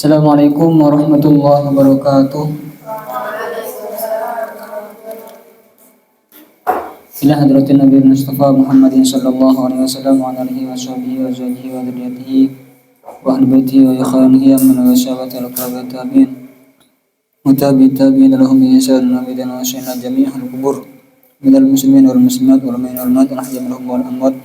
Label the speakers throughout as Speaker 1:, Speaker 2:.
Speaker 1: Assalamualaikum warahmatullahi wabarakatuh. Ila hadratin Nabi Mustafa Muhammadin sallallahu alaihi wasallam wa alihi wa sahbihi wa zawjihi wa dzurriyyatihi wa ahli baitihi wa ikhwanihi min washabati al-qarabat tabi'in mutabi'in lahum bi ihsan wa bidana wa sayyidina jami'al qubur minal muslimin wal muslimat wal mu'minin wal mu'minat ahya minhum wal amwat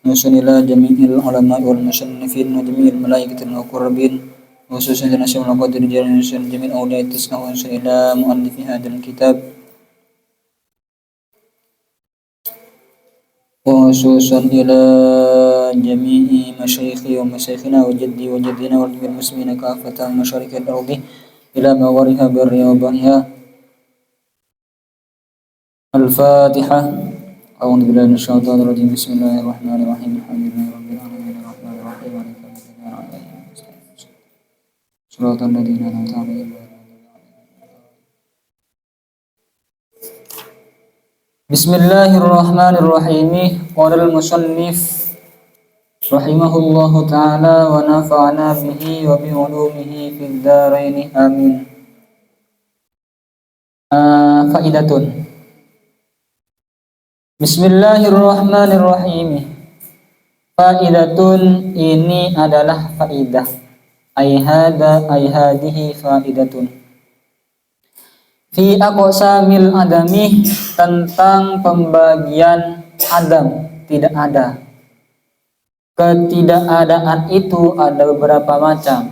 Speaker 1: wa sallallahu jami'il ulama wal musannifin wa jami'il malaikatil muqarrabin khususan nasyul qadir jalan jami'il awliya tisna wa sallallahu mu'allif hadzal kitab khususan ila jami'i masyaikhi wa masyayikhina wa jaddi wa jaddina wa jami'il muslimina kafatan masyarikil ardi ila mawariha birriya wa bahriha. Al-Fatihah. A'udzu billahi minasyaitonir rajim. Bismillahirrahmanirrahim. Alhamdulillahi rabbil alamin arrahmanir rahim maliki yaumiddin shiratal ladzina an'amta 'alaihim. Bismillahirrahmanirrahim. Qala al-musannif rahimahullahu ta'ala wa nafa'ana bihi wa bi ulumihi fid dharain amin. Faidatun. Bismillahirrahmanirrahim. Faidatun, ini adalah faidah. Ai hadhihi faidatun. Fi aqsamil adami, tentang pembagian adam, tidak ada. Ketidakadaan itu ada beberapa macam.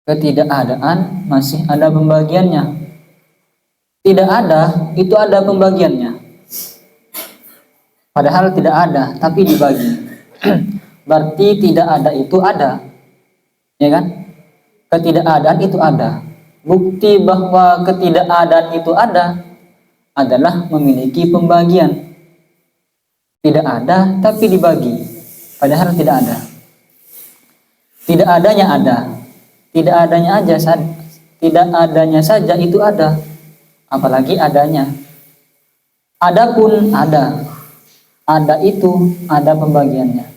Speaker 1: Ketidakadaan masih ada pembagiannya. Tidak ada itu ada pembagiannya. Padahal tidak ada tapi dibagi. Berarti tidak ada itu ada. Ya kan? Ketidakadaan itu ada. Bukti bahwa ketidakadaan itu ada adalah memiliki pembagian. Tidak ada tapi dibagi. Padahal tidak ada. Tidak adanya ada. Tidak adanya aja tidak adanya saja itu ada. Apalagi adanya. Adapun ada. Ada itu ada pembagiannya.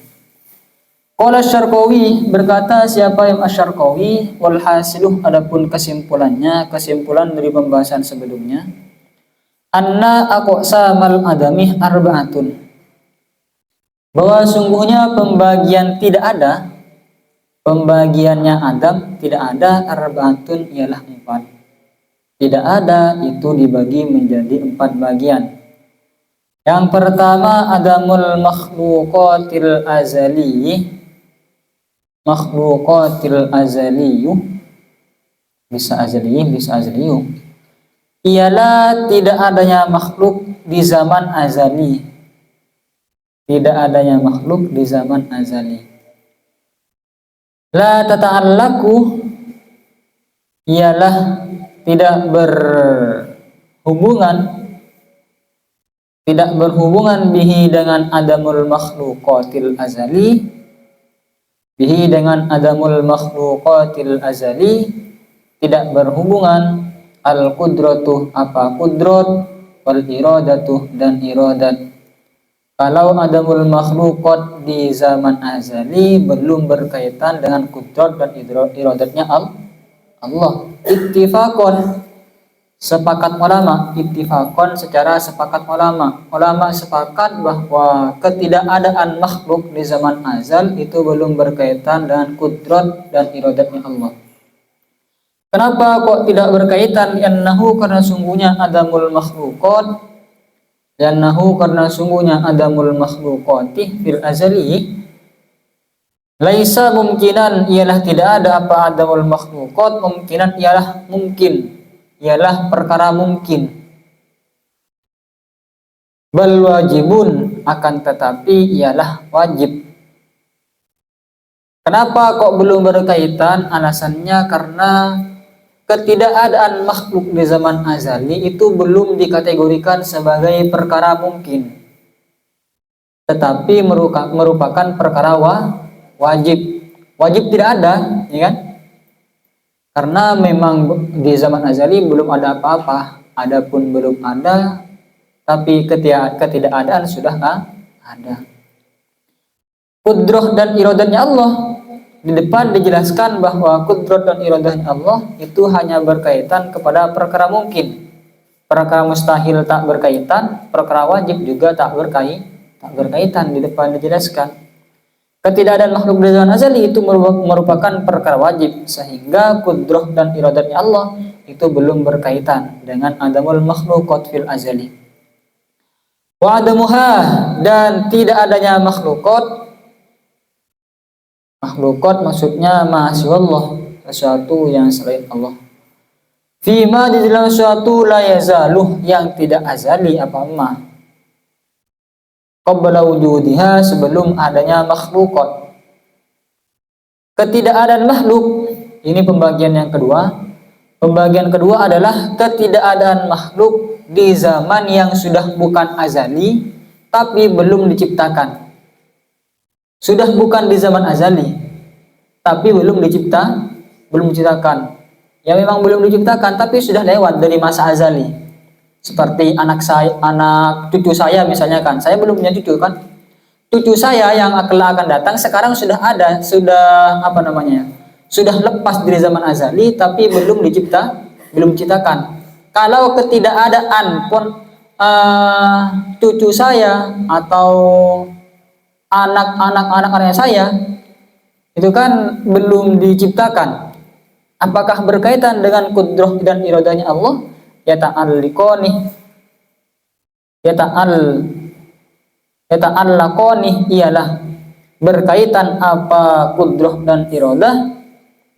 Speaker 1: Qala Asy-Syarqawi, berkata siapa yang Asy-Syarqawi, wal hasiluh, adapun kesimpulannya, kesimpulan dari pembahasan sebelumnya, anna aqsamal adami arba'atun, bahwa sungguhnya pembagian tidak ada, pembagiannya adam tidak ada, arba'atun ialah 4. Tidak ada itu dibagi menjadi 4 bagian. Yang pertama adamul makhluqatil azali. Makhluqatil azaliyu, bisa azali, bisa azaliyu, ialah tidak adanya makhluk di zaman azali. Tidak adanya makhluk di zaman azali. La tata'allaku, ialah tidak berhubungan bihi dengan adamul makhluqatil azali, bihi dengan adamul makhluqatil azali, tidak berhubungan al qudratuh, apa qudrat, wal iradatuh, dan iradat. Kalau adamul makhluqat di zaman azali belum berkaitan dengan qudrat dan iradatnya Allah. Ittifaqon, sepakat ulama, ittifaqon secara sepakat ulama. Ulama sepakat bahwa ketidakadaan makhluk di zaman azal itu belum berkaitan dengan qudrat dan iradatnya Allah. Kenapa kok tidak berkaitan? Yannahu, karena sungguhnya adamul makhluqat, yannahu, karena sungguhnya adamul makhluqati fil azali, laisa mungkinan, ialah tidak ada apa adamul makhluqat, mungkinan ialah mungkin, ialah perkara mungkin. Bal wajibun, akan tetapi ialah wajib. Kenapa kok belum berkaitan? Alasannya karena ketidakadaan makhluk di zaman azali itu belum dikategorikan sebagai perkara mungkin, tetapi merupakan perkara wajib. Wajib tidak ada, ya kan? Karena memang di zaman azali belum ada apa-apa. Adapun belum ada, tapi ketidakadaan sudah ada. Qudrah dan iradatnya Allah Di depan dijelaskan bahwa kudrat dan iradahnya Allah itu hanya berkaitan kepada perkara mungkin. Perkara mustahil tak berkaitan, perkara wajib juga tak berkaitan. Di depan dijelaskan ketidakadaan makhluk dari zaman azali itu merupakan perkara wajib, sehingga kudrah dan iradatnya Allah itu belum berkaitan dengan adamul makhluqat fil azali. Wa adamuha, dan tidak adanya makhluqat maksudnya ma'asiwallah, sesuatu yang selain Allah. Fima, di dalam sesuatu la yazaluh, yang tidak azali apa ma. Qabla wujudiha, sebelum adanya makhluqat. Ketidakadaan makhluk, ini pembagian yang kedua. Pembagian kedua adalah ketidakadaan makhluk di zaman yang sudah bukan azali tapi belum diciptakan. Sudah bukan di zaman azali tapi belum diciptakan. Ya memang belum diciptakan tapi sudah lewat dari masa azali. Seperti anak cucu saya misalnya kan. Saya belum punya cucu kan. Cucu saya yang akan datang sekarang sudah ada, sudah sudah lepas dari zaman azali tapi belum diciptakan. Kalau ketidakadaan pun cucu saya atau anak-anak saya itu kan belum diciptakan, apakah berkaitan dengan kudrah dan iradahnya Allah? Yata'allaqani, ialah berkaitan apa kudrah dan iradah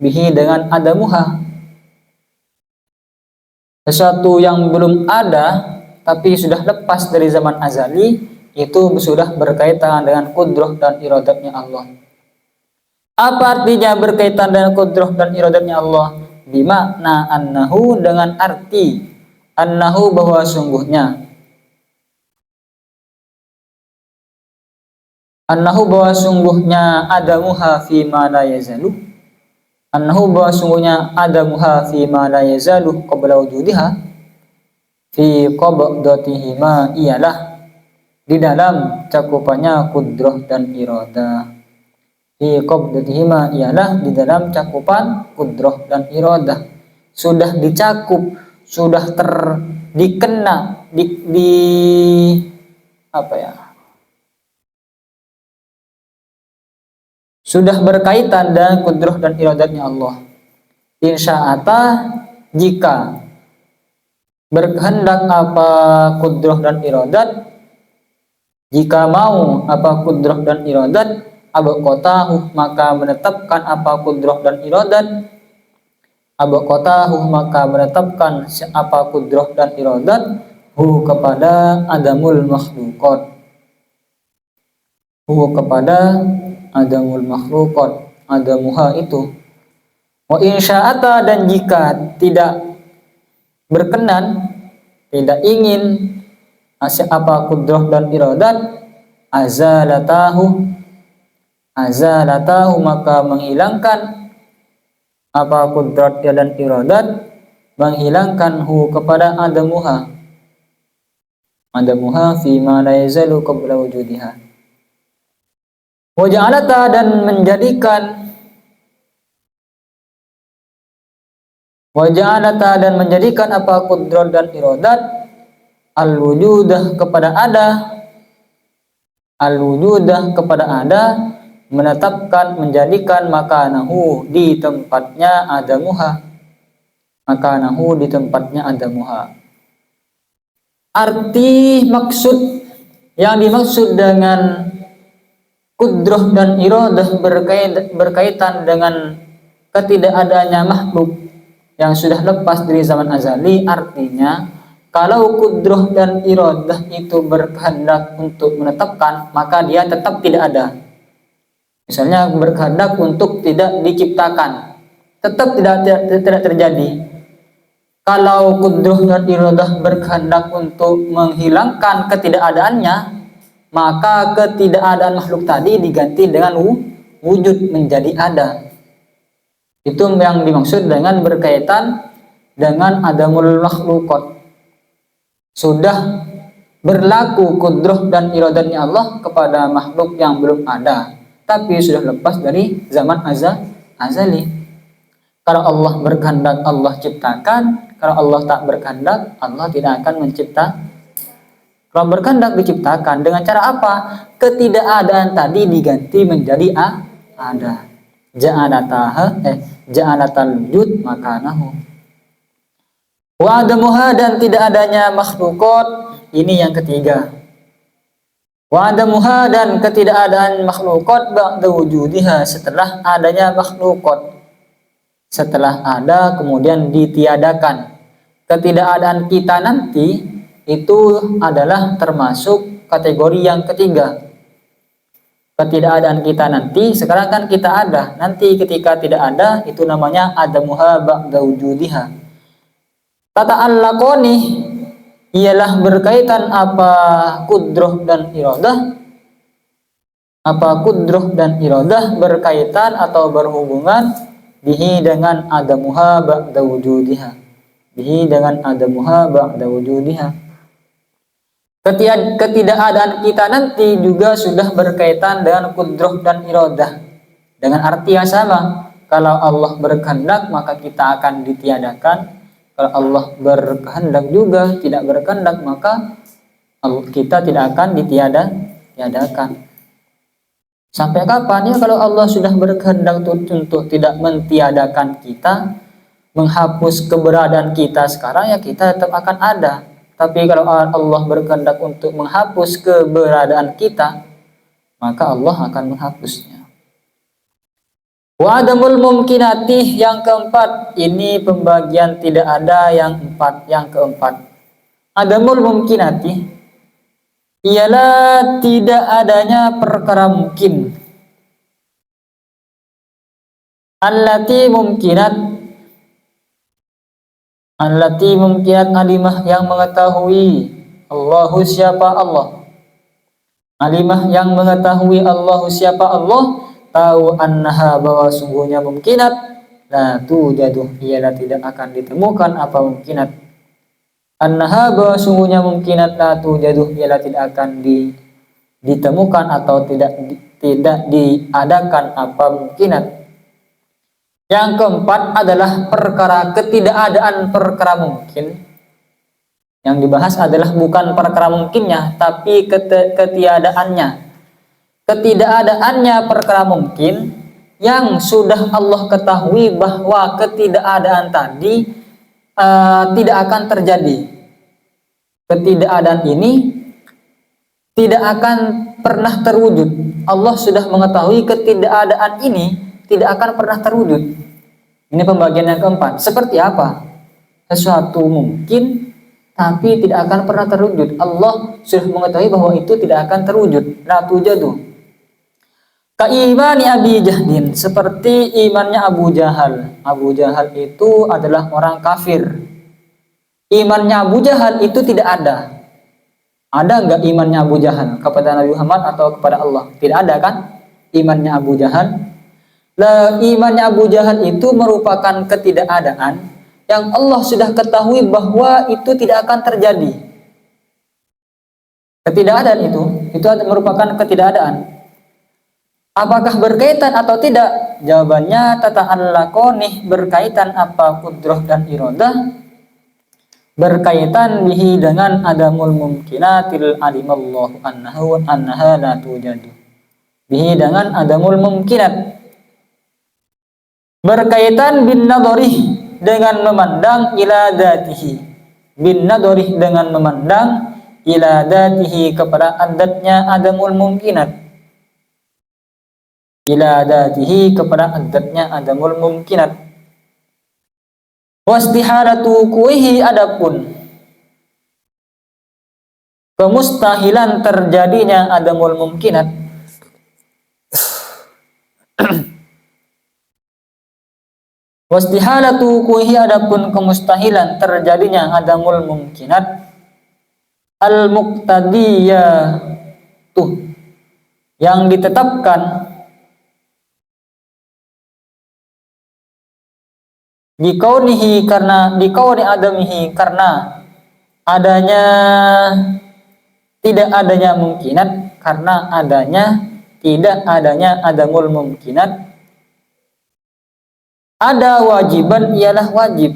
Speaker 1: bihi dengan adamuha, sesuatu yang belum ada tapi sudah lepas dari zaman azali itu sudah berkaitan dengan kudrah dan iradatnya Allah. Apa artinya berkaitan dengan kudrah dan iradatnya Allah? Bimakna annahu, dengan arti annahu, bahwa sungguhnya, annahu bahwa sungguhnya adamuha fi ma la yazalu, annahu bahwa sungguhnya adamuha fi ma la yazalu qabla wujudiha fi qabdatihima, ialah di dalam cakupannya kudrah dan iradah. Fi qabdatihima, ialah di dalam cakupan kudrah dan iradah. Sudah dicakup, sudah dikena sudah berkaitan dengan kudrah dan iradatnya Allah. Insya'ata, jika berkehendak apa kudrah dan iradat, jika mau apa kudrah dan iradat, abqatahu, maka menetapkan apa kudrah dan iradat, abqatahu, maka menetapkan apa kudrah dan iradat, hu kepada adamul makhluqat, hu kepada adamul makhluqat, adamuha itu. Wa insya'ata, dan jika tidak berkenan, tidak ingin apa kudrah dan iradat, azalatahu, maka menghilangkan apa kudrat dan iradat, menghilangkan hu kepada adamuha fi ma la yazalu qabla wujudiha. Wa ja'alata, dan menjadikan apa kudrat dan iradat al-wujudah kepada ada, menetapkan, menjadikan makanahu, di tempatnya adamuha. Arti maksud yang dimaksud dengan kudrah dan iradah berkaitan dengan ketidakadanya makhluk yang sudah lepas dari zaman azali, artinya kalau kudrah dan iradah itu berkehendak untuk menetapkan, maka dia tetap tidak ada. Misalnya berkehendak untuk tidak diciptakan, tetap tidak terjadi. Kalau kudrah dan iradah berkehendak untuk menghilangkan ketidakadaannya, maka ketidakadaan makhluk tadi diganti dengan wujud, menjadi ada. Itu yang dimaksud dengan berkaitan dengan adamul makhluqat. Sudah berlaku kudrah dan iradatnya Allah kepada makhluk yang belum ada, tapi sudah lepas dari zaman azali. Kalau Allah berkehendak Allah ciptakan, kalau Allah tak berkehendak Allah tidak akan mencipta. Kalau berkehendak diciptakan dengan cara apa? Ketidakadaan tadi diganti menjadi ada. Ja'alatal wujud makanahu. Wa adamuha, dan tidak adanya makhlukot, ini yang ketiga. Wa adamuha, dan ketidakadaan makhlukot ba'da wujudiha, setelah adanya makhlukot. Setelah ada kemudian ditiadakan. Ketidakadaan kita nanti itu adalah termasuk kategori yang ketiga. Ketidakadaan kita nanti, sekarang kan kita ada, nanti ketika tidak ada itu namanya adamuha ba'da wujudiha. Tata'allaqoni, ialah berkaitan apa kudroh dan iradah. Apa kudroh dan iradah berkaitan atau berhubungan bihi dengan adamuha ba'da wujudiha. Bihi dengan adamuha ba'da wujudiha. Ketidakadaan kita nanti juga sudah berkaitan dengan kudroh dan iradah. Dengan arti yang sama. Kalau Allah berkehendak maka kita akan ditiadakan. Kalau Allah berkehendak juga tidak berkehendak maka kita tidak akan ditiadakan. Sampai kapan ya kalau Allah sudah berkehendak untuk tidak mentiadakan kita, menghapus keberadaan kita sekarang, ya kita tetap akan ada. Tapi kalau Allah berkehendak untuk menghapus keberadaan kita, maka Allah akan menghapusnya. Wa adamul mumkinati, yang keempat, ini pembagian tidak ada yang keempat. Adamul mumkinati ialah tidak adanya perkara mungkin. Allati mumkinat alimah, yang mengetahui Allahu siapa Allah. Alimah, yang mengetahui Allahu siapa Allah, tahu annaha, bahwa sungguhnya mumkinat, la tujadu, ialah tidak akan ditemukan apa mumkinat. Annaha, bahwa sungguhnya mumkinat, la tujadu, ialah tidak akan ditemukan atau tidak diadakan apa mumkinat. Yang keempat adalah ketidakadaan perkara mungkin. Yang dibahas adalah bukan perkara mungkinnya, tapi ketiadaannya. Ketidakadaannya perkara mungkin yang sudah Allah ketahui bahwa ketidakadaan tadi tidak akan terjadi. Ketidakadaan ini tidak akan pernah terwujud. Allah sudah mengetahui ketidakadaan ini tidak akan pernah terwujud. Ini pembagian yang keempat. Seperti apa? Sesuatu mungkin tapi tidak akan pernah terwujud. Allah sudah mengetahui bahwa itu tidak akan terwujud. La tujadu. Kaimani Abi Jahlin, seperti imannya Abu Jahal. Abu Jahal itu adalah orang kafir. Imannya Abu Jahal itu tidak ada. Ada enggak imannya Abu Jahal kepada Nabi Muhammad atau kepada Allah? Tidak ada kan? Imannya Abu Jahal. Imannya Abu Jahal itu merupakan ketidakadaan yang Allah sudah ketahui bahwa itu tidak akan terjadi. Ketidakadaan itu merupakan ketidakadaan. Apakah berkaitan atau tidak? Jawabannya tata'allaqonih, berkaitan apa kudroh dan iradah, berkaitan bihi dengan adamul mumkinatil alimallahu annaha la tujadu. Bihi dengan adamul mumkinat, berkaitan bin nadorih, dengan memandang ila datihi. Bin nadorih, dengan memandang ila datihi, kepada adatnya adamul mumkinat. Ila datihi, kepada adatnya adamul mumkinat. Wastihalatu kuihi, adapun kemustahilan terjadinya adamul mumkinat. Wastihalatu kuihi, adapun kemustahilan terjadinya adamul mumkinat, al-muqtadiyatuh, yang ditetapkan dikaunihi, karena dikauni adamihi, karena adanya tidak adanya mungkinat, karena adanya tidak adanya adamul mumkinat. Ada wajiban ialah wajib.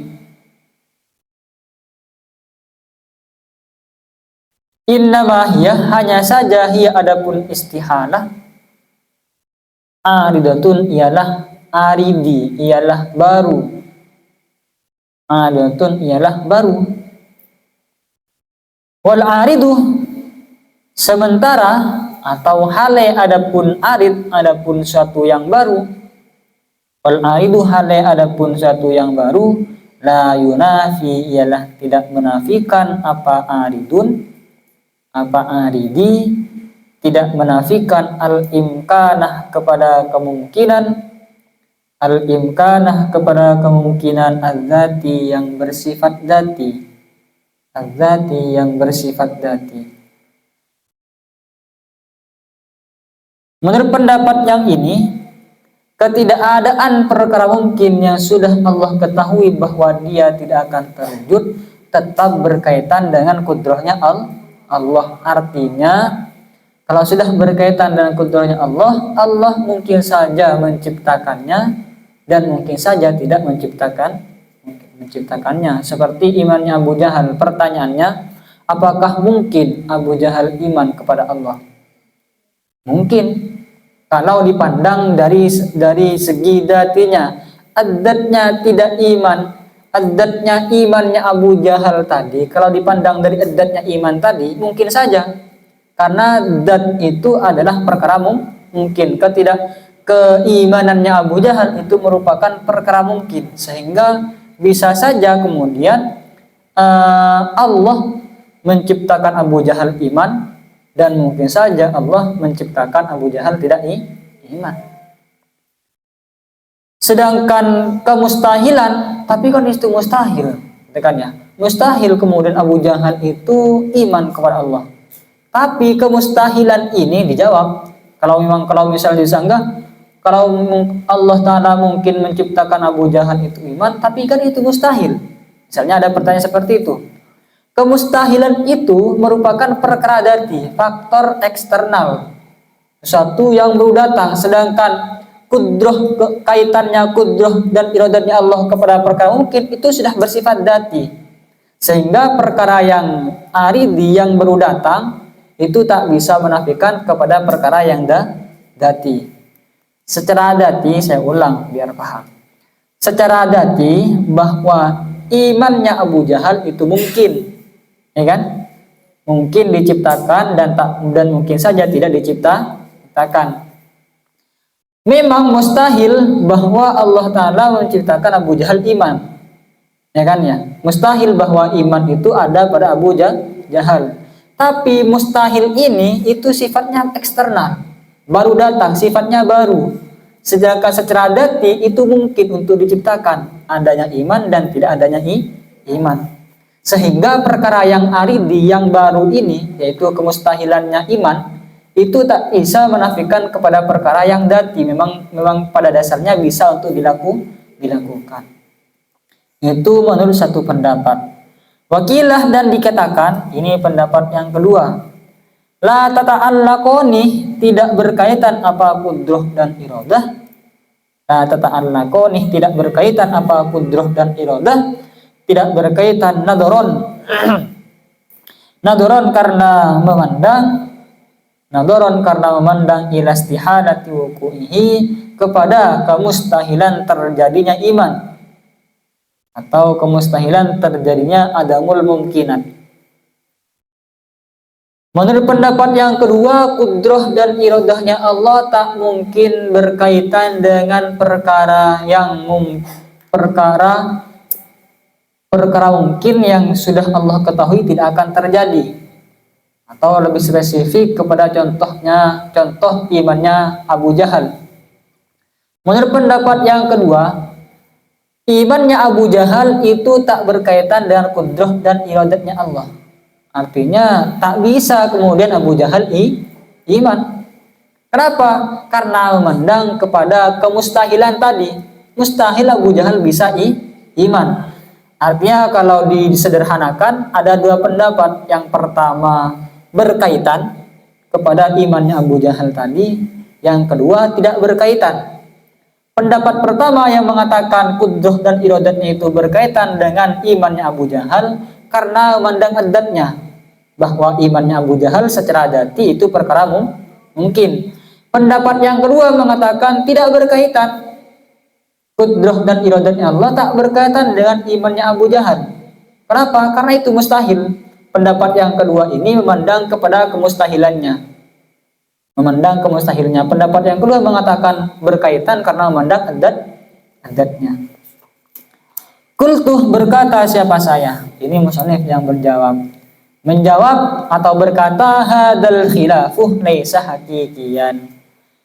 Speaker 1: Innama hiya, hanya saja hiya adapun istihalah, aridatun ialah aridi, ialah baru. Aridatun ialah baru. Wal aridu, sementara atau hale adapun arid, adapun suatu yang baru. Wal aridu, hale adapun suatu yang baru, la yunafi, ialah tidak menafikan apa aridun, apa aridi, tidak menafikan al imkanah kepada kemungkinan, al imkanah kepada kemungkinan adzati yang bersifat dzati, adzati yang bersifat dzati. Menurut pendapat yang ini, ketidakadaan perkara mungkin yang sudah Allah ketahui bahwa dia tidak akan terwujud tetap berkaitan dengan kudrahnya Allah. Artinya kalau sudah berkaitan dengan kudrahnya Allah, Allah mungkin saja menciptakannya dan mungkin saja tidak menciptakannya. Seperti imannya Abu Jahal. Pertanyaannya, apakah mungkin Abu Jahal iman kepada Allah? Mungkin. Kalau dipandang dari segi datinya, adatnya tidak iman, adatnya imannya Abu Jahal tadi, kalau dipandang dari adatnya iman tadi, mungkin saja. Karena dat itu adalah perkara mungkin. Keimanannya Abu Jahal itu merupakan perkara mungkin, sehingga bisa saja kemudian Allah menciptakan Abu Jahal iman, dan mungkin saja Allah menciptakan Abu Jahal tidak iman. Sedangkan kemustahilan, tapi kan itu mustahil, tekannya mustahil kemudian Abu Jahal itu iman kepada Allah. Tapi kemustahilan ini dijawab, kalau misalnya disanggah, kalau Allah Ta'ala mungkin menciptakan Abu Jahal itu iman, tapi kan itu mustahil. Misalnya ada pertanyaan seperti itu. Kemustahilan itu merupakan perkara dati, faktor eksternal, sesuatu yang baru datang. Sedangkan kudroh, kaitannya kudroh dan iradatnya Allah kepada perkara mungkin itu sudah bersifat dati, sehingga perkara yang aridi yang baru datang itu tak bisa menafikan kepada perkara yang dati. Secara dati, saya ulang biar paham. Secara dati bahwa imannya Abu Jahal itu mungkin, ya kan? Mungkin diciptakan dan mungkin saja tidak diciptakan. Memang mustahil bahwa Allah Ta'ala menciptakan Abu Jahal iman, ya kan ya? Mustahil bahwa iman itu ada pada Abu Jahal. Tapi mustahil ini itu sifatnya eksternal, baru datang, sifatnya baru. Sedangkan secara dati itu mungkin untuk diciptakan, adanya iman dan tidak adanya iman. Sehingga perkara yang aridi yang baru ini, yaitu kemustahilannya iman, itu tak bisa menafikan kepada perkara yang dati. Memang pada dasarnya bisa untuk dilakukan. Itu menurut satu pendapat. Wakilah dan dikatakan, ini pendapat yang kedua, la tata'allaqoni, tidak berkaitan apa kudroh dan iradah. La tata'allaqoni, tidak berkaitan apa kudroh dan iradah. Tidak berkaitan nadoron nadoron karena memandang ilastihalati wuku'ihi, kepada kemustahilan terjadinya iman atau kemustahilan terjadinya adamul mungkinat. Menurut pendapat yang kedua, kudroh dan iradahnya Allah tak mungkin berkaitan dengan perkara mungkin yang sudah Allah ketahui tidak akan terjadi. Atau lebih spesifik kepada contoh imannya Abu Jahal. Menurut pendapat yang kedua, imannya Abu Jahal itu tak berkaitan dengan kudroh dan iradatnya Allah. Artinya tak bisa kemudian Abu Jahal iman. Kenapa? Karena memandang kepada kemustahilan tadi. Mustahil Abu Jahal bisa iman. Artinya kalau disederhanakan ada dua pendapat. Yang pertama berkaitan kepada imannya Abu Jahal tadi. yang kedua tidak berkaitan. Pendapat pertama yang mengatakan kudrah dan iradatnya itu berkaitan dengan imannya Abu Jahal karena memandang adatnya, bahwa imannya Abu Jahal secara adati itu perkara mungkin. Pendapat yang kedua mengatakan tidak berkaitan. Kudrah dan iradatnya Allah tak berkaitan dengan imannya Abu Jahal. Kenapa? Karena itu mustahil. Pendapat yang kedua ini memandang kepada kemustahilannya. Pendapat yang kedua mengatakan berkaitan karena memandang adatnya. Qultu, berkata siapa saya? Ini musannif yang menjawab atau berkata hadal khilafu laisa hakikian.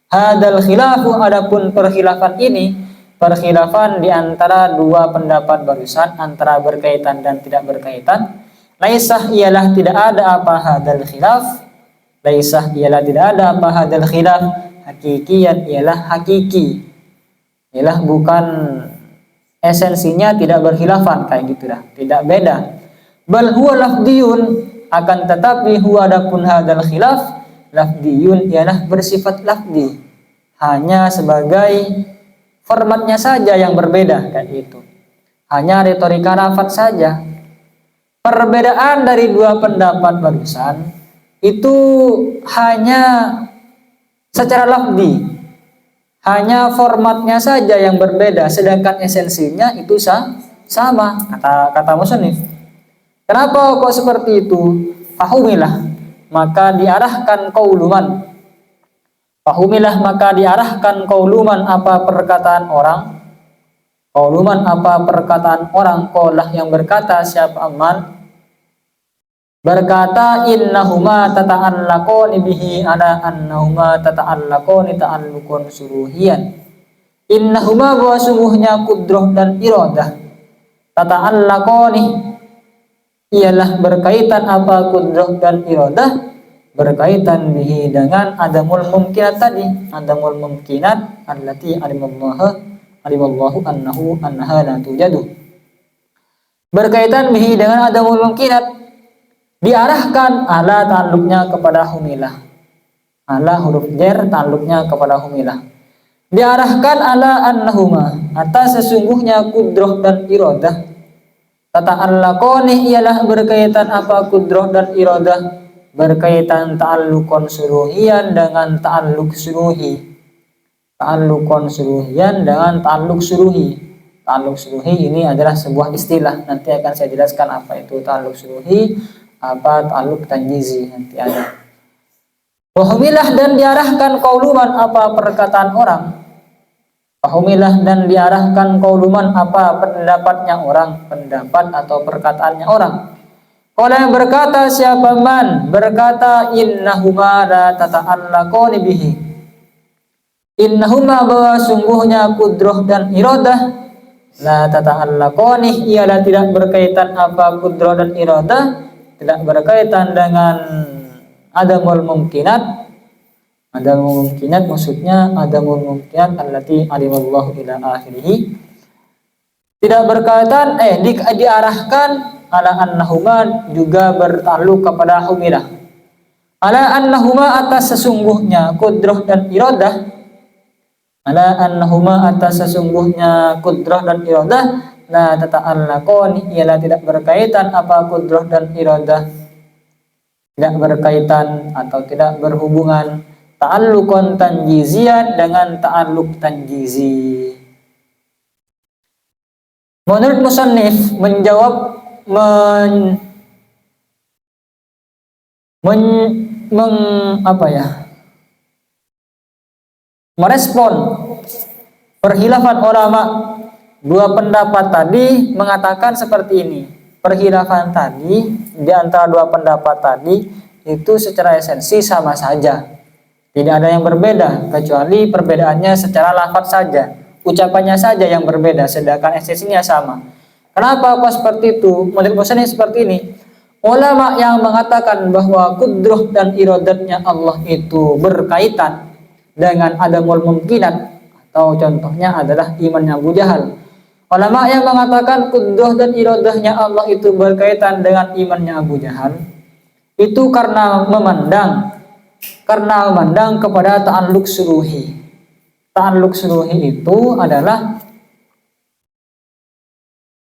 Speaker 1: Hadal khilafu, adapun perkhilafan ini, perkhilafan di antara dua pendapat barusan, antara berkaitan dan tidak berkaitan. Laisa ialah tidak ada apa hadal khilaf. Laisa ialah tidak ada apa hadal khilaf. Hakikian ialah hakiki. Ialah bukan esensinya tidak berkhilafan, kayak gitu dah, tidak beda. Bal huwa lafdiyun, akan tetapi huwa adapun hadal khilaf lafdiyun ialah bersifat lafdi, hanya sebagai formatnya saja yang berbeda, kayak itu. Hanya retorika lafaz saja. Perbedaan dari dua pendapat barusan itu hanya secara lafdi, hanya formatnya saja yang berbeda, sedangkan esensinya itu sama, kata musannif. Kenapa kok seperti itu? Fahumilah, maka diarahkan qauluman. Fahumilah, maka diarahkan qauluman, apa perkataan orang. Qauluman, apa perkataan orang. Qaulah, yang berkata siapa man, berkata innahuma tata'allaqani bihi ala annahuma tata'allaqani ta'alluqan suruhiyan. Innahuma, bahwa sungguhnya kudrah dan iradah, tata'allaqani ialah berkaitan, apa kudrah dan iradah berkaitan bihi dengan adamul mumkinat tadi, adamul mumkinat allati alimallahu annaha la tujadu. Berkaitan bihi dengan adamul mumkinat, diarahkan ala ta'alluqnya kepada humilah, ala huruf jar ta'alluqnya kepada humilah. Diarahkan ala annahuma, atas sesungguhnya kudrah dan iradah, tata'allaqani ialah berkaitan, apa kudrah dan iradah berkaitan ta'alluqan suruhiyan dengan ta'alluq suruhi. Ta'alluqan suruhiyan dengan ta'alluq suruhi. Ta'alluq suruhi ini adalah sebuah istilah, nanti akan saya jelaskan apa itu ta'alluq suruhi, apa ta'alluq tanjizi, nanti ada. Wahumilah, dan diarahkan qauluman, apa perkataan orang. Wahumilah, dan diarahkan qauluman, apa pendapatnya orang, pendapat atau perkataannya orang. Qala, yang berkata siapa man, berkata innahuma la tata'allaqani bihi. Innahuma, bahwa sungguhnya kudrah dan iradah, la tata'allaqani ialah tidak berkaitan, apa kudrah dan iradah tidak berkaitan dengan adamul mumkinat. Adamul mumkinat maksudnya adamul mumkinat allati alimallahu ila akhirih. Tidak berkaitan, diarahkan ala annahuma, juga bertakluk kepada humilah. Ala annahuma, atas sesungguhnya kudrah dan iradah. Ala annahuma, atas sesungguhnya kudrah dan iradah, la tata'allaqani ialah tidak berkaitan, apa kudrah dan iradah tidak berkaitan atau tidak berhubungan, ta'alluqan tanjizian dengan ta'alluq tanjizi. Menurut musannif menjawab merespon perkhilafan ulama. Dua pendapat tadi mengatakan seperti ini. Perkhilafan tadi di antara dua pendapat tadi itu secara esensi sama saja, tidak ada yang berbeda, kecuali perbedaannya secara lafaz saja, ucapannya saja yang berbeda, sedangkan esensinya sama. Kenapa kok seperti itu? Menurut musannif seperti ini. Ulama yang mengatakan bahwa kudrah dan iradatnya Allah itu berkaitan dengan adamul mumkinat, atau contohnya adalah imannya Abu Jahal. Ulama yang mengatakan kudrah dan iradahnya Allah itu berkaitan dengan imannya Abu Jahal, itu karena memandang karena memandang kepada ta'alluq suluhi. Ta'alluq suluhi itu adalah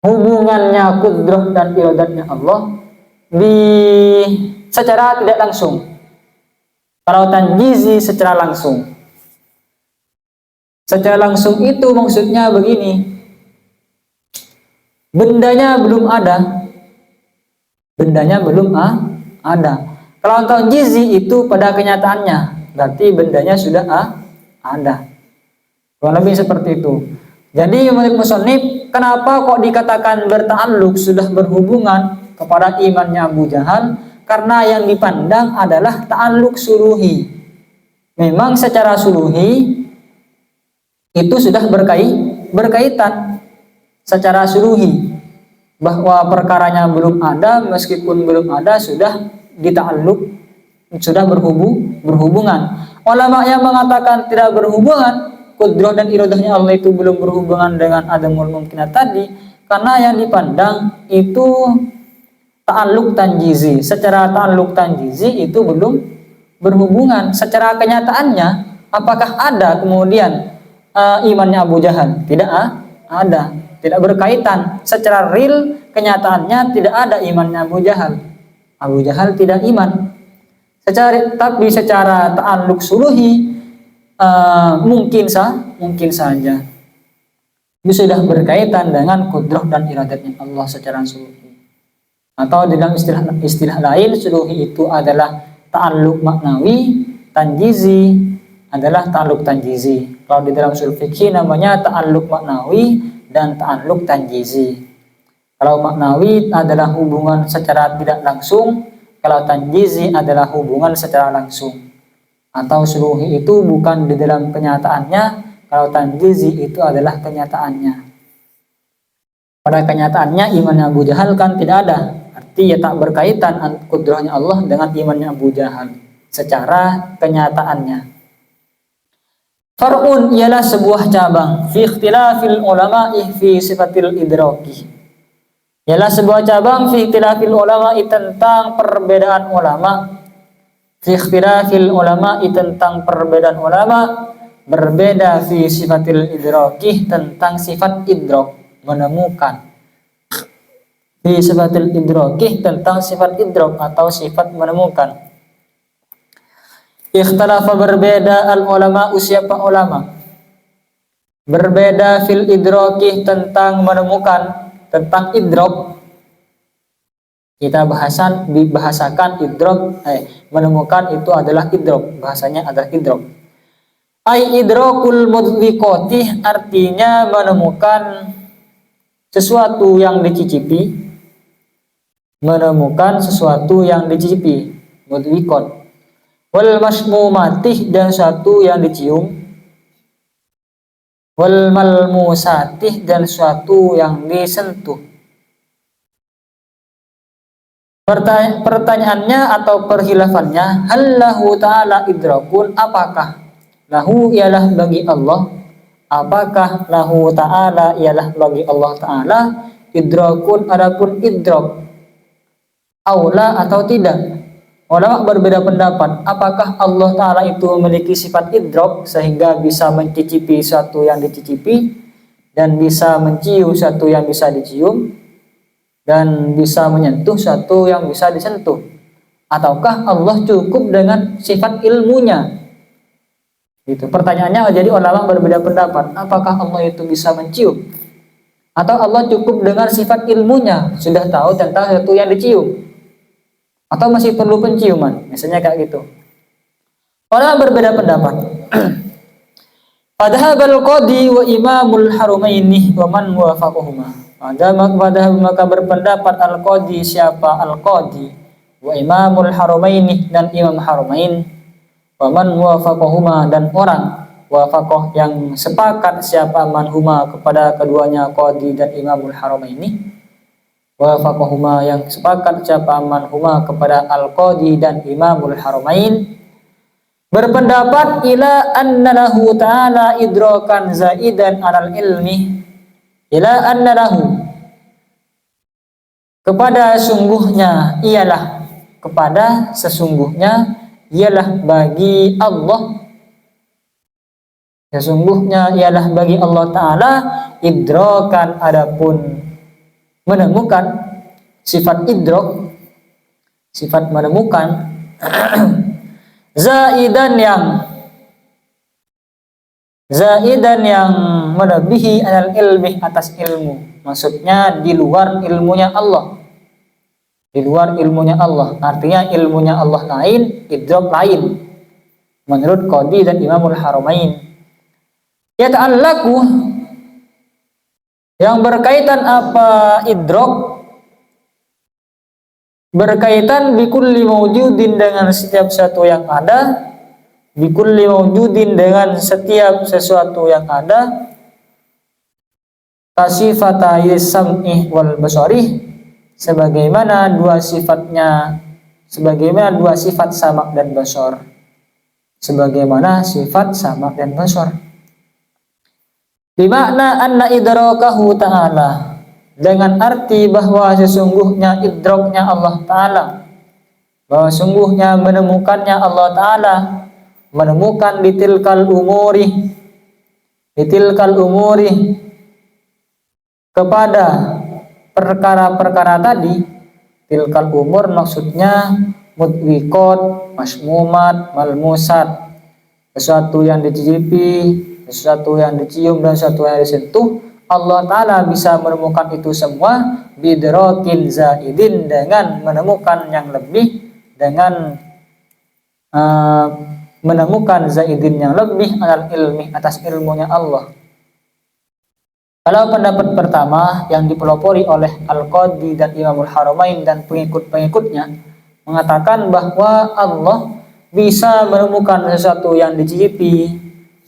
Speaker 1: hubungannya kudrah dan iradatnya Allah secara tidak langsung. Kalau tanjizi secara langsung. Secara langsung itu maksudnya begini. Bendanya belum ada. Bendanya belum ada. Kalau tanjizi itu pada kenyataannya, berarti bendanya sudah ada. Kurang lebih seperti itu. Jadi menurut musannif, kenapa kok dikatakan berta'alluq sudah berhubungan kepada imannya Abu Jahal? Karena yang dipandang adalah ta'alluq suluhi. Memang secara suluhi itu sudah berkaitan secara suluhi, bahwa perkaranya belum ada, meskipun belum ada sudah dita'alluq, sudah berhubungan. Ulama yang mengatakan tidak berhubungan, kudrah dan iradahnya Allah itu belum berhubungan dengan adamul mumkinat tadi, karena yang dipandang itu ta'alluq tanjizi. Secara ta'alluq tanjizi itu belum berhubungan. Secara kenyataannya, apakah ada kemudian imannya Abu Jahal? Tidak ada, tidak berkaitan. Secara real kenyataannya tidak ada imannya Abu Jahal. Abu Jahal tidak iman. Tapi secara ta'alluq suluhi mungkin saja itu sudah berkaitan dengan kudrah dan iradatnya Allah secara suluhi. Atau dalam istilah lain, suluhi itu adalah ta'alluq maknawi, tanjizi adalah ta'alluq tanjizi. Kalau di dalam ushul fikih namanya ta'alluq maknawi dan ta'alluq tanjizi. Kalau maknawi adalah hubungan secara tidak langsung, kalau tanjizi adalah hubungan secara langsung. Atau suluhi itu bukan di dalam kenyataannya, kalau tanjizi itu adalah kenyataannya. Pada kenyataannya imannya Abu Jahal kan tidak ada, arti ya tak berkaitan kudrahnya Allah dengan imannya Abu Jahal secara kenyataannya. Far'un ialah sebuah cabang fi ikhtilafil ulama'i fi sifatil idraki. Ialah sebuah cabang fi ikhtilafil ulama'i tentang perbedaan ulama. Fi ikhtilafil ulama'i tentang perbedaan ulama, berbeda fi sifatil idraki tentang sifat idrak, menemukan. Fi sifatil idraki tentang sifat idrak atau sifat menemukan. Ikhtalafa berbeda al ulama, siapa ulama? Berbeda fil idraki tentang menemukan, tentang idrak. Kita dibahasakan idrak, menemukan itu adalah idrak, bahasanya adalah idrak. Ai idrakul mudliqati, artinya menemukan sesuatu yang dicicipi, menemukan sesuatu yang dicicipi, mudliqat. Wal masmumatih, dan suatu yang dicium. Wal malmusatih, dan suatu yang disentuh. Pertanyaannya atau perhilafannya, hal lahu ta'ala idrakun, apakah lahu ialah bagi Allah, apakah lahu ta'ala ialah bagi Allah ta'ala idrakun, adapun idrak, aula atau tidak. Ulama berbeda pendapat, apakah Allah Ta'ala itu memiliki sifat idrak sehingga bisa mencicipi sesuatu yang dicicipi, dan bisa mencium sesuatu yang bisa dicium, dan bisa menyentuh sesuatu yang bisa disentuh, ataukah Allah cukup dengan sifat ilmunya? Gitu. Pertanyaannya, jadi ulama berbeda pendapat, apakah Allah itu bisa mencium, atau Allah cukup dengan sifat ilmunya, sudah tahu tentang sesuatu yang dicium, atau masih perlu penciuman, misalnya kayak gitu. Orang berbeda pendapat. Padahal qadi wa imamul harumaini wa man muwafaqahuma. Maka berpendapat al-qadi, siapa al-qadi, wa imamul harumaini, dan imam harumain, wa man muwafaqahuma, dan orang wafaqah yang sepakat, siapa manhuma kepada keduanya qadi dan imamul harumaini, wafaqahuma yang sepakat siapa manhuma kepada al-qadi dan imamul haramain, berpendapat ila anna lahu ta'ala idrakan zaidan alal ilmi, ila anna lahu, kepada sesungguhnya ialah, kepada sesungguhnya ialah bagi Allah, sesungguhnya ialah bagi Allah Ta'ala idrakan, adapun menemukan, sifat idrok, sifat menemukan zaidan yang melebihi alal ilmi, atas ilmu, maksudnya di luar ilmunya Allah, di luar ilmunya Allah, artinya ilmunya Allah lain, idrok lain, menurut Qadi dan Imamul Haramain. Ya ta'allaku, yang berkaitan apa idrok, berkaitan bikulli mawjudin, dengan setiap sesuatu yang ada, bikulli mawjudin, dengan setiap sesuatu yang ada, kasifatai sam'i wal basari, sebagaimana dua sifatnya, sebagaimana dua sifat sama dan basar, sebagaimana sifat sama dan basar. Bimakna anna idrakahu ta'ala, dengan arti bahwa sesungguhnya idroknya Allah Ta'ala, bahwa sungguhnya menemukannya Allah Ta'ala, menemukan ditilkal umuri, kepada perkara-perkara tadi. Tilkal umur maksudnya mudwikot, masmumat, malmusat, sesuatu yang dicicipi, sesuatu yang dicium, dan sesuatu yang disentuh. Allah Ta'ala bisa menemukan itu semua bidrokin zaidin, dengan menemukan yang lebih, dengan menemukan zaidin yang lebih alal ilmi, atas ilmunya Allah. Kalau pendapat pertama yang dipelopori oleh Al-Qadi dan Imamul Haramain dan pengikut-pengikutnya mengatakan bahwa Allah bisa menemukan sesuatu yang dicicipi,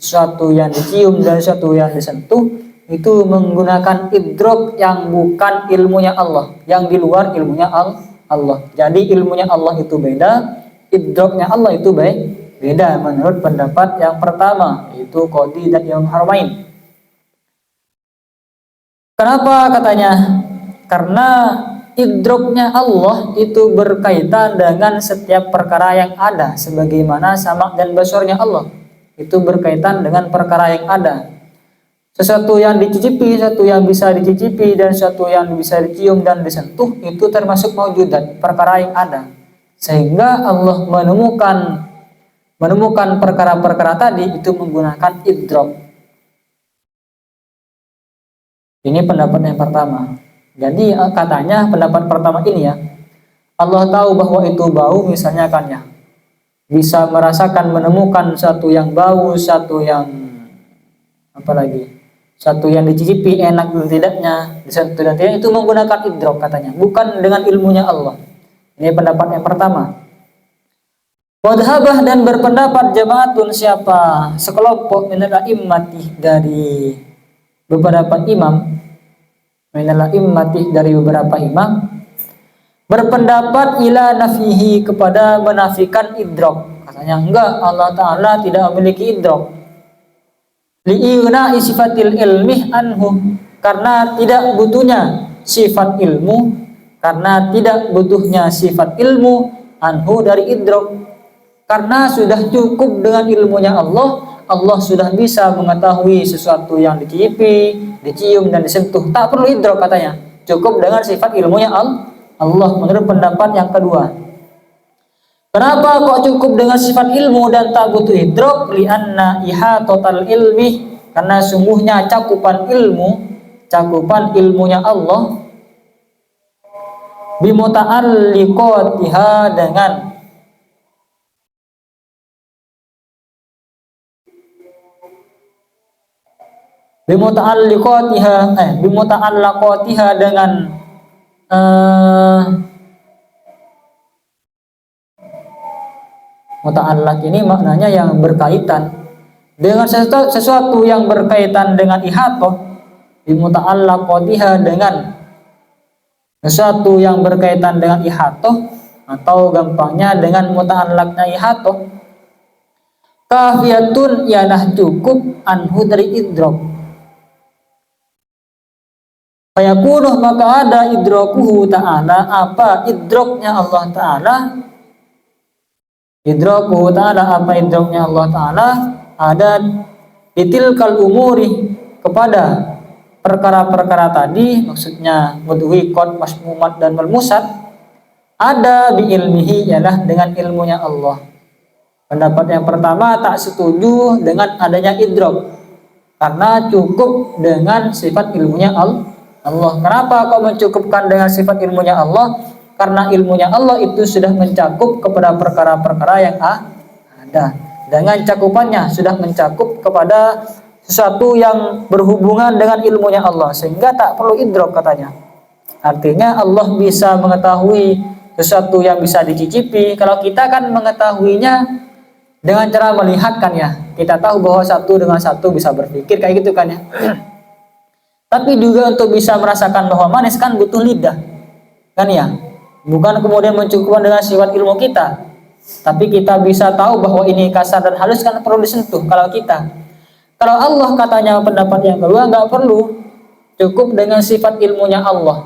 Speaker 1: sesuatu yang dicium, dan sesuatu yang disentuh, itu menggunakan idrok yang bukan ilmunya Allah, yang di luar ilmunya Allah. Jadi ilmunya Allah itu beda, idroknya Allah itu beda, menurut pendapat yang pertama, yaitu Qadi dan Imam Haramain. Kenapa katanya? Karena idroknya Allah itu berkaitan dengan setiap perkara yang ada, sebagaimana sama dan basarnya Allah itu berkaitan dengan perkara yang ada. Sesuatu yang dicicipi, sesuatu yang bisa dicicipi, dan sesuatu yang bisa dicium dan disentuh, itu termasuk maujudat, perkara yang ada. Sehingga Allah menemukan perkara-perkara tadi itu menggunakan idrok. Ini pendapat yang pertama. Jadi katanya pendapat pertama ini ya, Allah tahu bahwa itu bau misalnya kan ya, bisa merasakan, menemukan satu yang bau, satu yang apalagi, satu yang dicicipi enak dan tidaknya, satu dan tidak, itu menggunakan idrok katanya, bukan dengan ilmunya Allah. Ini pendapat yang pertama. Wadhabah, dan berpendapat jamaatun, siapa sekelompok minal a'immati, dari beberapa imam, minal a'immati, dari beberapa imam, berpendapat ila nafihi, kepada menafikan idrok. Katanya enggak, Allah Ta'ala tidak memiliki idrok. Li'ina sifatil ilmi anhu, karena tidak butuhnya sifat ilmu, karena tidak butuhnya sifat ilmu anhu, dari idrok. Karena sudah cukup dengan ilmunya Allah, Allah sudah bisa mengetahui sesuatu yang dicicipi, dicium, dan disentuh. Tak perlu idrok katanya, cukup dengan sifat ilmunya Allah, menurut pendapat yang kedua. Kenapa kok cukup dengan sifat ilmu dan tak butuh idrok? Li'anna ihatotal ilmi, karena sungguhnya cakupan ilmunya Allah, bimuta'alliqatiha, dengan bimuta'allaqatiha, dengan muta'allaq ini maknanya yang berkaitan dengan sesuatu yang berkaitan dengan ihatoh, bimuta'allaqatiha, dengan sesuatu yang berkaitan dengan ihatoh, atau gampangnya dengan muta'allaqnya ihatoh. Kafiyatun, ialah cukup, anhu, dari idrok. Fayakunuh, maka ada idrokuhu ta'ala, apa idroknya Allah Ta'ala, Idraku ta'ala, apa idraknya Allah Ta'ala, ada ditilkal umuri, kepada perkara-perkara tadi, maksudnya mudhikot, masmumat dan malmusat, ada bi ilmihi, ialah dengan ilmunya Allah. Pendapat yang pertama tak setuju dengan adanya idrak, karena cukup dengan sifat ilmunya Allah. Kenapa kau mencukupkan dengan sifat ilmunya Allah? Karena ilmunya Allah itu sudah mencakup kepada perkara-perkara yang ada. Dengan cakupannya sudah mencakup kepada sesuatu yang berhubungan dengan ilmunya Allah, sehingga tak perlu idrak katanya. Artinya Allah bisa mengetahui sesuatu yang bisa dicicipi. Kalau kita kan mengetahuinya dengan cara melihat kan ya. Kita tahu bahwa satu dengan satu bisa berpikir kayak gitu kan ya. Tapi juga untuk bisa merasakan bahwa manis kan butuh lidah. Kan ya? Bukan kemudian mencukupkan dengan sifat ilmu kita, tapi kita bisa tahu bahwa ini kasar dan halus kan perlu disentuh. Kalau Allah katanya pendapat yang kedua nggak perlu, cukup dengan sifat ilmunya Allah,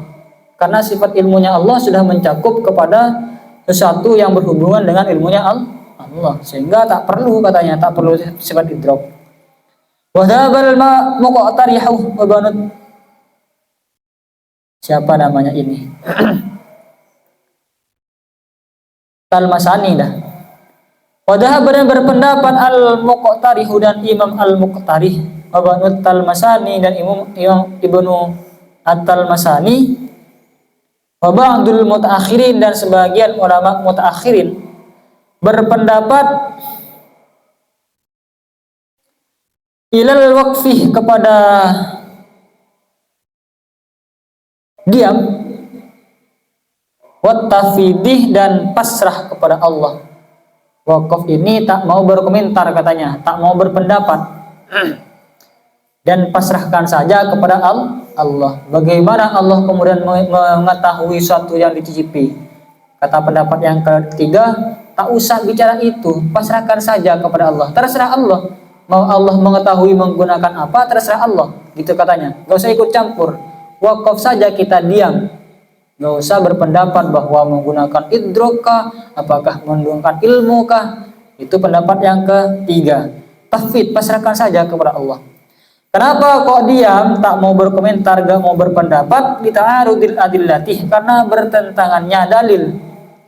Speaker 1: karena sifat ilmunya Allah sudah mencakup kepada sesuatu yang berhubungan dengan ilmunya Allah, sehingga tak perlu katanya, tak perlu sifat idrak. Wadhabal muqtarihu wa banut, siapa namanya ini? Al-Masani dah. Wadahab berpendapat Al-Muqtarih dan Imam Al-Muqtarih, Wabanut Al-Masani dan Imam Ibnu At-Al-Masani, Waba'dul Mutaakhirin dan sebagian ulama mutaakhirin berpendapat ilal waqfi, kepada diam, wattafidih dan pasrah kepada Allah. Wakaf ini tak mau berkomentar katanya, tak mau berpendapat, dan pasrahkan saja kepada Allah. Bagaimana Allah kemudian mengetahui sesuatu yang dicicipi? Kata pendapat yang ketiga, tak usah bicara itu, pasrahkan saja kepada Allah. Terserah Allah, mau Allah mengetahui menggunakan apa, terserah Allah, gitu katanya. Gak usah ikut campur, wakaf saja, kita diam. Gak usah berpendapat bahwa menggunakan idrak kah, apakah menggunakan ilmu kah. Itu pendapat yang ketiga. Tafwid, pasrahkan saja kepada Allah. Kenapa kok diam, tak mau berkomentar, gak mau berpendapat? Lita'arudil adillatih, karena bertentangannya dalil.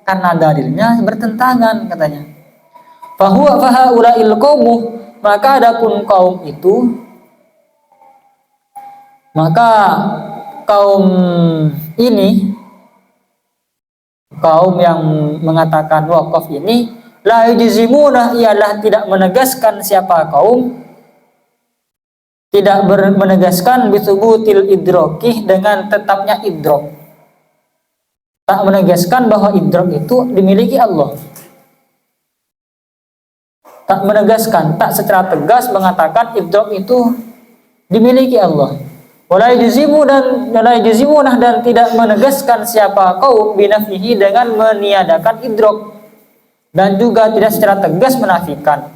Speaker 1: Karena dalilnya bertentangan katanya. Fahuwa fahaula'il qawmuh, maka adapun kaum itu, maka kaum ini, kaum yang mengatakan wakaf ini, la yujzimuna, ialah tidak menegaskan, siapa kaum, tidak menegaskan bisubutil idrokih, dengan tetapnya idrok. Tak menegaskan bahwa idrok itu dimiliki Allah. Tak menegaskan, tak secara tegas mengatakan idrok itu dimiliki Allah. Walai juzimu dan tidak menegaskan siapa kaum binafihi, dengan meniadakan idrok, dan juga tidak secara tegas menafikan.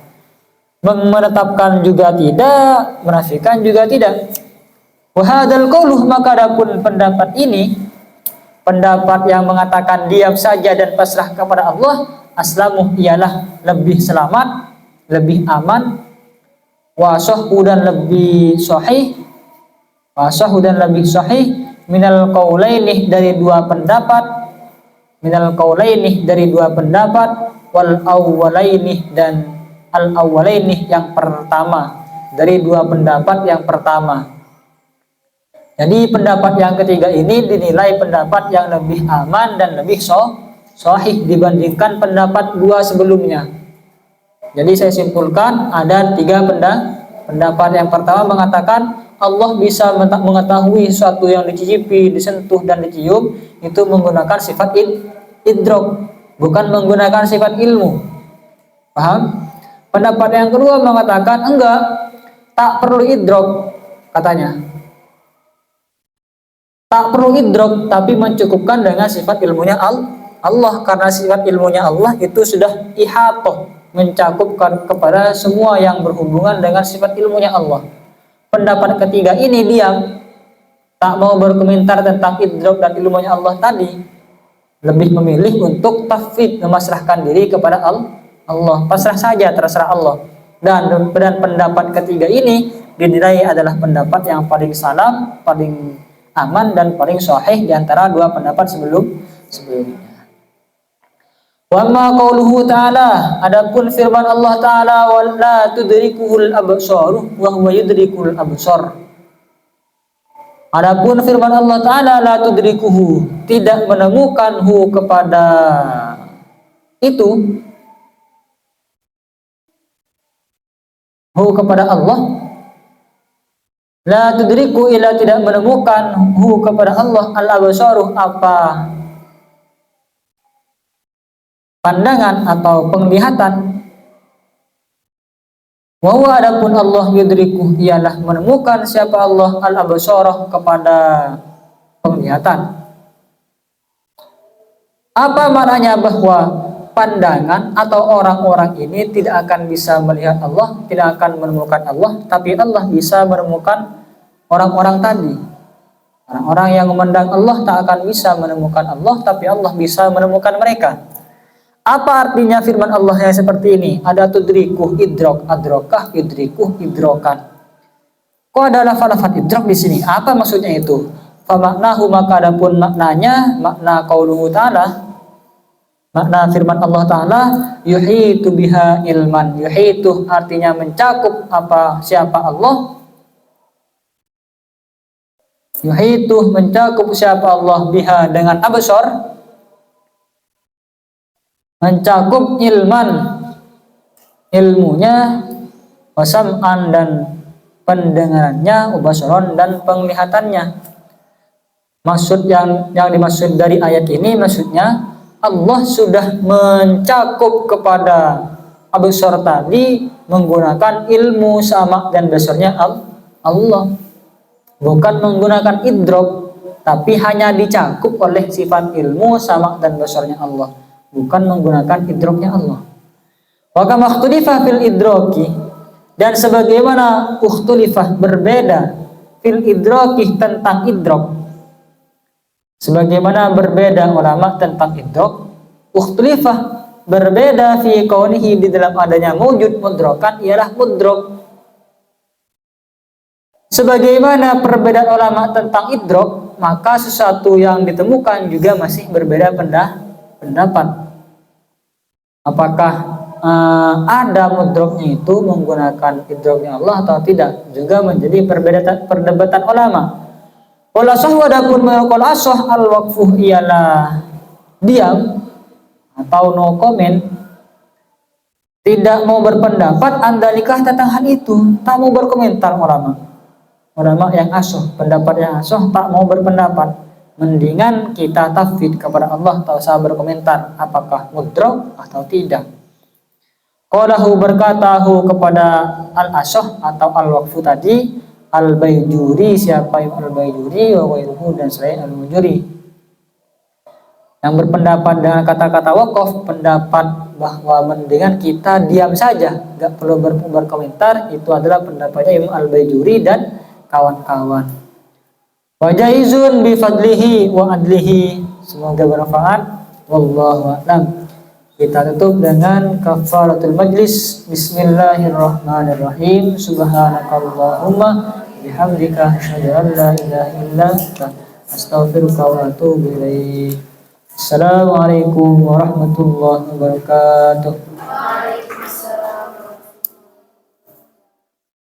Speaker 1: Menetapkan juga tidak, menafikan juga tidak. Wahadal qauluh, maka adapun pendapat ini, pendapat yang mengatakan diam saja dan pasrah kepada Allah, aslamuh, ialah lebih selamat, lebih aman, wasahhu dan lebih sahih, dan lebih sahih, minal qaulainih, dari dua pendapat, wal awwalainih, dan al awwalainih yang pertama, dari dua pendapat yang pertama. Jadi pendapat yang ketiga ini dinilai pendapat yang lebih aman dan lebih sahih dibandingkan pendapat dua sebelumnya. Jadi saya simpulkan ada tiga pendapat. Yang pertama mengatakan Allah bisa mengetahui sesuatu yang dicicipi, disentuh dan dicium itu menggunakan sifat idrok, bukan menggunakan sifat ilmu. Paham? Pendapat yang kedua mengatakan enggak, tak perlu idrok katanya. Tak perlu idrok, tapi mencukupkan dengan sifat ilmunya Allah, karena sifat ilmunya Allah itu sudah ihatoh, mencakup kepada semua yang berhubungan dengan sifat ilmunya Allah. Pendapat ketiga ini diam, tak mau berkomentar tentang idrak dan ilmunya Allah tadi, lebih memilih untuk tafwid, memasrahkan diri kepada Allah, pasrah saja, terserah Allah. Dan pendapat ketiga ini dinilai adalah pendapat yang paling salam, paling aman dan paling sahih di antara dua pendapat sebelumnya. Wa ma qauluhu ta'ala, adapun firman Allah Ta'ala, wa la tudrikuhul absar wa huwa yudrikul absar. Adapun firman Allah Ta'ala, la tudrikuhu, tidak menemukan hu kepada itu, hu kepada Allah, la tudriku ila, tidak menemukan hu kepada Allah, al-absaru, apa pandangan atau penglihatan. Wa huwa, adapun Allah, yudriku, ialah menemukan siapa Allah, al-absarah, kepada penglihatan. Apa maknanya bahwa pandangan atau orang-orang ini tidak akan bisa melihat Allah, tidak akan menemukan Allah, tapi Allah bisa menemukan orang-orang tadi. Orang-orang yang memandang Allah tak akan bisa menemukan Allah, tapi Allah bisa menemukan mereka. Apa artinya firman Allah yang seperti ini? Ada tudrikuh, idrok, adrokah, idrikuh, idrokan. Kok ada lafaz idrok di sini? Apa maksudnya itu? Fa maknahu, maka adapun maknanya, makna qauluhu ta'ala, makna firman Allah Ta'ala, yuhitu biha ilman. Yuhitu artinya mencakup apa siapa Allah. Yuhitu mencakup siapa Allah, biha dengan absar, mencakup ilman, ilmunya, wasam'an, dan pendengarannya, ubasaron, dan penglihatannya. Maksud yang dimaksud dari ayat ini, maksudnya Allah sudah mencakup kepada absar tadi menggunakan ilmu, sama, dan basarnya Allah, bukan menggunakan idrok, tapi hanya dicakup oleh sifat ilmu, sama, dan basarnya Allah, bukan menggunakan idroknya Allah. Wa kama ikhtulifah fil idroki, dan sebagaimana ikhtulifah berbeda fil idroki tentang idrok, sebagaimana berbeda ulama tentang idrok, ikhtulifah berbeda fi kaunihi, di dalam adanya mujud mudrokan, ialah mudrok. Sebagaimana perbedaan ulama tentang idrok, maka sesuatu yang ditemukan juga masih berbeda pendapat. Apakah ada mudroknya itu menggunakan idroknya Allah atau tidak, juga menjadi perdebatan ulama. Wala sahwa, adapun qol asah al-waqfuh, ialah diam atau no comment, tidak mau berpendapat andalikah tentang hal itu, tak mau berkomentar. Ulama yang asah, pendapat yang asah, tak mau berpendapat. Mendingan kita tafwid kepada Allah, tak usah berkomentar apakah mudrok atau tidak. Qalahu, berkatahu kepada al-asah atau al-waqfu tadi, al-Baijuri, siapa yang al-Baijuri, wa ghairuhu, dan selain al-Mujuri, yang berpendapat dengan kata-kata waqaf, pendapat bahwa mendingan kita diam saja, gak perlu berkomentar, itu adalah pendapatnya Imam al-Baijuri dan kawan-kawan. Wa jaizun bi fadlihi wa adlihi, semoga bermanfaat. Wallahu a'lam. Kita tutup dengan kafaratul majlis. Bismillahirrahmanirrahim. Subhanakallahumma bihamdika, asyhadu an la ilaha illa anta, astaghfiruka wa atubu ilaik. Assalamualaikum warahmatullahi wabarakatuh.